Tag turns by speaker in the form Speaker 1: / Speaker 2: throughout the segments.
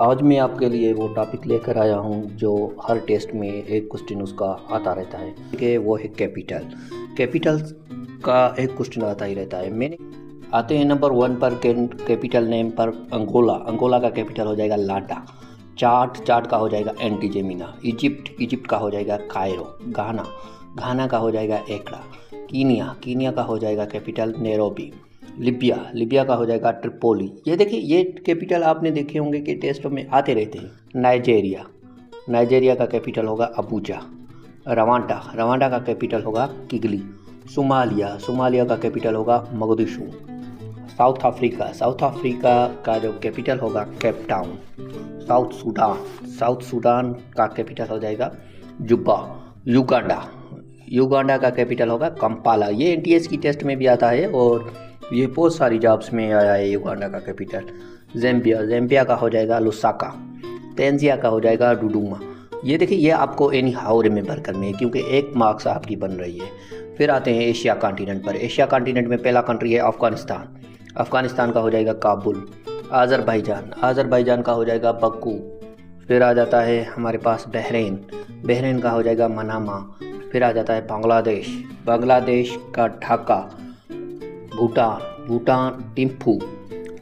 Speaker 1: आज मैं आपके लिए वो टॉपिक लेकर आया हूँ जो हर टेस्ट में एक क्वेश्चन उसका आता रहता है कि वो है कैपिटल का एक क्वेश्चन आता ही रहता है। मैंने आते हैं नंबर 1 पर कैपिटल नेम पर अंगोला का कैपिटल हो जाएगा लाटा। चार्ट का हो जाएगा एंटीजेमिना। इजिप्ट का हो जाएगा कायरो। घाना का हो जाएगा एकड़ा। कीनिया का हो जाएगा कैपिटल नैरोबी। लिबिया का हो जाएगा ट्रिपोली। ये देखिए, ये कैपिटल आपने देखे होंगे कि टेस्टों में आते रहते हैं। नाइजेरिया का कैपिटल होगा अबूजा। रवांडा का कैपिटल होगा किगली। सोमालिया का कैपिटल होगा मोगदिशु। साउथ अफ्रीका का जो कैपिटल होगा केप टाउन। साउथ सूडान का कैपिटल हो जाएगा जुब्बा। युगांडा का कैपिटल होगा कंपाला। ये एनटीएस की टेस्ट में भी आता है और ये बहुत सारी जॉब्स में आया है युगांडा का कैपिटल। ज़ैम्बिया का हो जाएगा लुसाका। तेंजिया का हो जाएगा डुडुमा। ये देखिए, ये आपको एनी हाउ रिमेंबर करने है क्योंकि एक मार्क्स आपकी बन रही है। फिर आते हैं एशिया कॉन्टिनेंट पर। एशिया कॉन्टिनेंट में पहला कंट्री है अफ़गानिस्तान का हो जाएगा काबुल। आज़रबाईजान का हो जाएगा बक्कू। फिर आ जाता है हमारे पास बहरीन का हो जाएगा मनामा। फिर आ जाता है बांग्लादेश का ढाका। भूटान टिम्फू।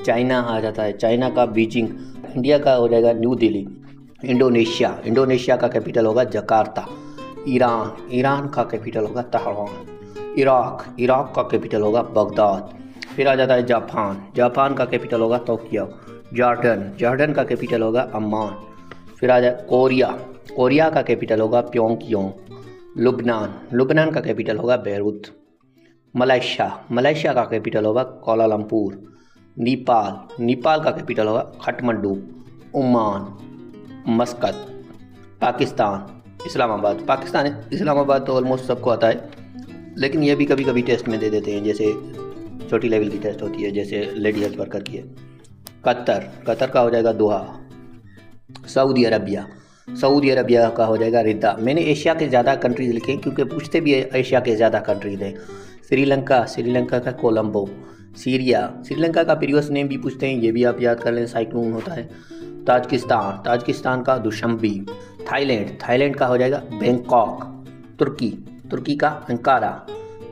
Speaker 1: चाइना आ जाता है, चाइना का बीजिंग। इंडिया का हो जाएगा न्यू दिल्ली। इंडोनेशिया का कैपिटल होगा जकार्ता। ईरान का कैपिटल होगा तेहरान। इराक का कैपिटल होगा बगदाद। फिर आ जाता है जापान का कैपिटल होगा टोक्यो। जॉर्डन का कैपिटल होगा अम्मान। फिर आ जाए कोरिया का कैपिटल होगा प्योंगयांग। लुबनान का कैपिटल होगा बेरूत। मलेशिया का कैपिटल होगा कोलालमपुर। नेपाल का कैपिटल होगा काठमांडू। Oman Muscat. पाकिस्तान इस्लामाबाद तो ऑलमोस्ट सबको आता है, लेकिन ये भी कभी कभी टेस्ट में दे देते हैं, जैसे छोटी लेवल की टेस्ट होती है, जैसे लेडी हेल्थ वर्कर की है। कतर का हो जाएगा दोहा। सऊदी अरबिया का हो जाएगा रिद्दा। मैंने एशिया के ज़्यादा कंट्रीज लिखे हैं क्योंकि पूछते भी एशिया के ज़्यादा कंट्रीज हैं। श्रीलंका का कोलंबो। श्रीलंका का प्रीवियस नेम भी पूछते हैं, ये भी आप याद कर लें, साइक्लोन होता है। ताजिकिस्तान का दुशंबी। थाईलैंड का हो जाएगा बैंकॉक। तुर्की का अंकारा।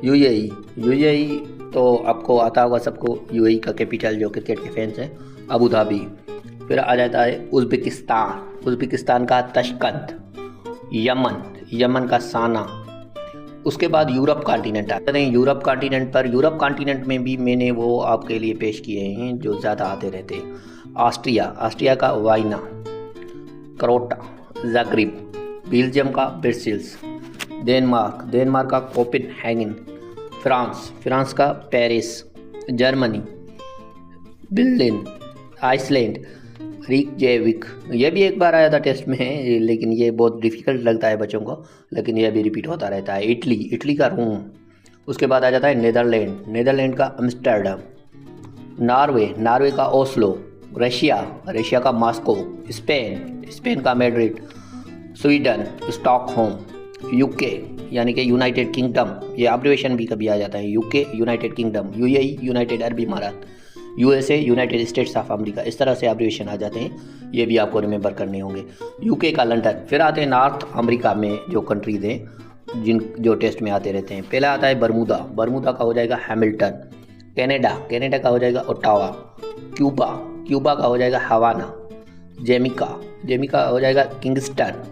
Speaker 1: यूएई तो आपको आता होगा सबको, यूएई का कैपिटल जो क्रिकेट के फैंस हैं, अबू धाबी। फिर आ जाता है उज़्बेकिस्तान का तशकंद। यमन का साना। उसके बाद यूरोप कॉन्टिनेंट आते हैं। यूरोप कॉन्टिनेंट में भी मैंने वो आपके लिए पेश किए हैं जो ज़्यादा आते रहते हैं। ऑस्ट्रिया का वाइना। क्रोटा। ज़ाग्रेब। बेल्जियम का ब्रसेल्स। डेनमार्क का कोपेनहेगन। फ्रांस का पेरिस। Germany Berlin. आइसलैंड रिकजेविक। यह भी एक बार आया था टेस्ट में, लेकिन ये बहुत डिफ़िकल्ट लगता है बच्चों को, लेकिन यह भी रिपीट होता रहता है। इटली का रोम। उसके बाद आ जाता है नीदरलैंड का अम्स्टर्डम। नॉर्वे का ओस्लो। रशिया का मॉस्को। स्पेन का मैड्रिड। Sweden Stockholm. यूके यानी कि यूनाइटेड किंगडम, ये अब्रिविएशन भी कभी आ जाता है, UK United Kingdom. UAE United Arab Emirates. USA United States of America. इस तरह से एब्रिविएशन आ जाते हैं, ये भी आपको रिमेंबर करने होंगे। यूके का लंदन। फिर आते हैं नॉर्थ अमेरिका में जो कंट्रीज हैं जो टेस्ट में आते रहते हैं। पहला आता है बरमूदा का हो जाएगा हैमिल्टन। कनाडा का हो जाएगा ओटावा। क्यूबा का हो जाएगा हवाना। जैमिका हो जाएगा Kingston.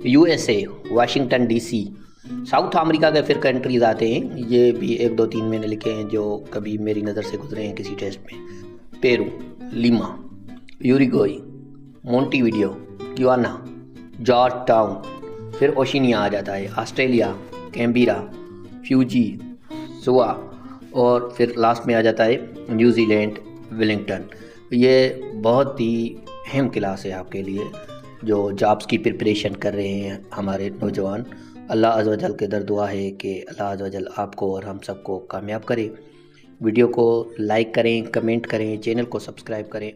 Speaker 1: USA Washington DC. South America के फिर कंट्रीज आते हैं, ये भी 1 2 3 मैंने लिखे हैं जो कभी मेरी नज़र से गुजरे हैं किसी टेस्ट में। Peru, Lima, Uruguay, Montevideo, Guyana, Georgetown. फिर ओशिनिया आ जाता है। ऑस्ट्रेलिया कैनबेरा, फ्यूजी, सुआ, और फिर लास्ट में आ जाता है न्यूजीलैंड वेलिंगटन। ये बहुत ही अहम क्लास है आपके लिए जो जॉब्स की प्रिपरेशन कर रहे हैं हमारे नौजवान। अल्लाह अज़्ज़ व जल के दर दुआ है कि अल्लाह अज़्ज़ व जल आपको और हम सबको कामयाब करे। वीडियो को लाइक करें, कमेंट करें, चैनल को सब्सक्राइब करें।